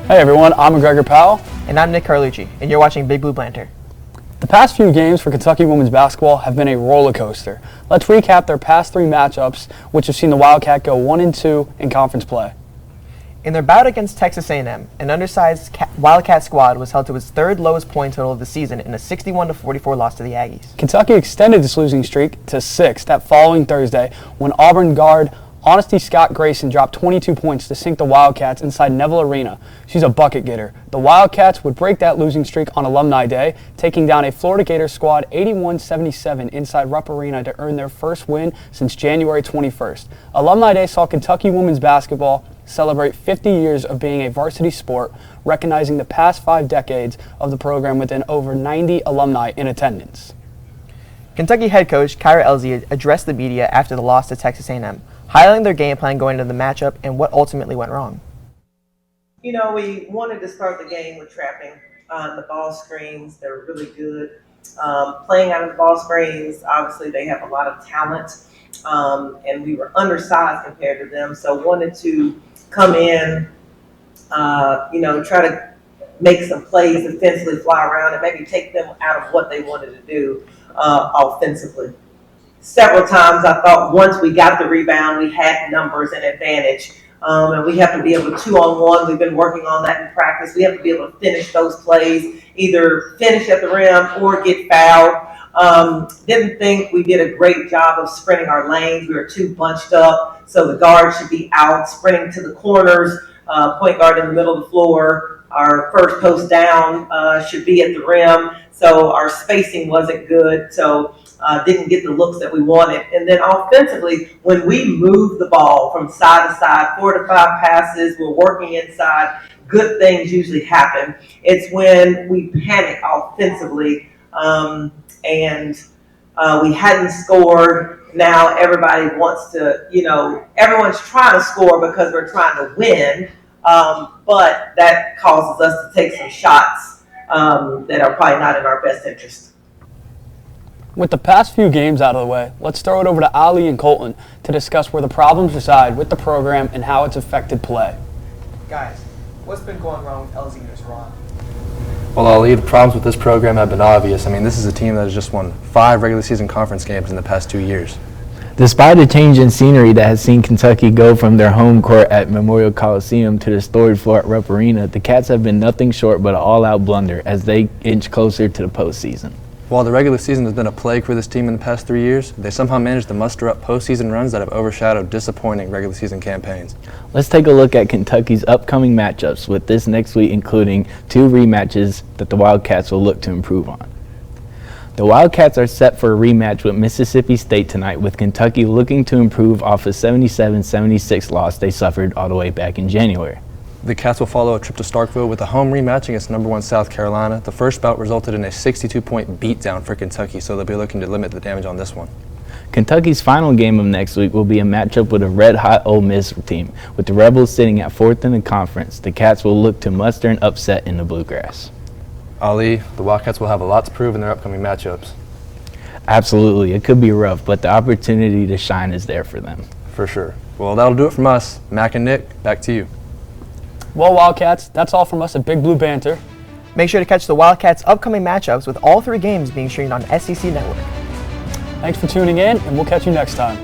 Hey everyone, I'm McGregor Powell. And I'm Nick Carlucci, and you're watching Big Blue Banter. The past few games for Kentucky women's basketball have been a roller coaster. Let's recap their past three matchups, which have seen the Wildcat go 1-2 in conference play. In their bout against Texas A&M, an undersized Wildcat squad was held to its third lowest point total of the season in a 61-44 loss to the Aggies. Kentucky extended its losing streak to 6 that following Thursday when Auburn guard Honesty Scott Grayson dropped 22 points to sink the Wildcats inside Neville Arena. She's a bucket getter. The Wildcats would break that losing streak on Alumni Day, taking down a Florida Gators squad 81-77 inside Rupp Arena to earn their first win since January 21st. Alumni Day saw Kentucky women's basketball celebrate 50 years of being a varsity sport, recognizing the past 5 decades of the program with over 90 alumni in attendance. Kentucky head coach Kyra Elzy addressed the media after the loss to Texas A&M, highlighting their game plan going into the matchup and what ultimately went wrong. You know, we wanted to start the game with trapping the ball screens. They're really good. Playing out of the ball screens, obviously they have a lot of talent, and we were undersized compared to them. So wanted to come in, try to make some plays defensively, fly around, and maybe take them out of what they wanted to do offensively. Several times I thought once we got the rebound, we had numbers and advantage. And we have to be able to 2-on-1. We've been working on that in practice. We have to be able to finish those plays, either finish at the rim or get fouled. Didn't think we did a great job of sprinting our lanes. We were too bunched up, so the guards should be out, sprinting to the corners, point guard in the middle of the floor. Our first post down should be at the rim, so our spacing wasn't good. So didn't get the looks that we wanted. And then offensively, when we move the ball from side to side, 4 to 5 passes, we're working inside, good things usually happen. It's when we panic offensively and we hadn't scored. Now everybody wants to, everyone's trying to score because we're trying to win, but that causes us to take some shots that are probably not in our best interest. With the past few games out of the way, let's throw it over to Ali and Colton to discuss where the problems reside with the program and how it's affected play. Guys, what's been going wrong with LZ in this run? Well, Ali, the problems with this program have been obvious. I mean, this is a team that has just won 5 regular season conference games in the past 2 years. Despite a change in scenery that has seen Kentucky go from their home court at Memorial Coliseum to the storied floor at Rupp Arena, the Cats have been nothing short but an all-out blunder as they inch closer to the postseason. While the regular season has been a plague for this team in the past 3 years, they somehow managed to muster up postseason runs that have overshadowed disappointing regular season campaigns. Let's take a look at Kentucky's upcoming matchups, with this next week including 2 rematches that the Wildcats will look to improve on. The Wildcats are set for a rematch with Mississippi State tonight, with Kentucky looking to improve off a 77-76 loss they suffered all the way back in January. The Cats will follow a trip to Starkville with a home rematch against number 1 South Carolina. The first bout resulted in a 62-point beatdown for Kentucky, so they'll be looking to limit the damage on this one. Kentucky's final game of next week will be a matchup with a red-hot Ole Miss team. With the Rebels sitting at 4th in the conference, the Cats will look to muster an upset in the Bluegrass. Ali, the Wildcats will have a lot to prove in their upcoming matchups. Absolutely. It could be rough, but the opportunity to shine is there for them. For sure. Well, that'll do it from us. Mac and Nick, back to you. Well, Wildcats, that's all from us at Big Blue Banter. Make sure to catch the Wildcats' upcoming matchups with all 3 games being streamed on SEC Network. Thanks for tuning in, and we'll catch you next time.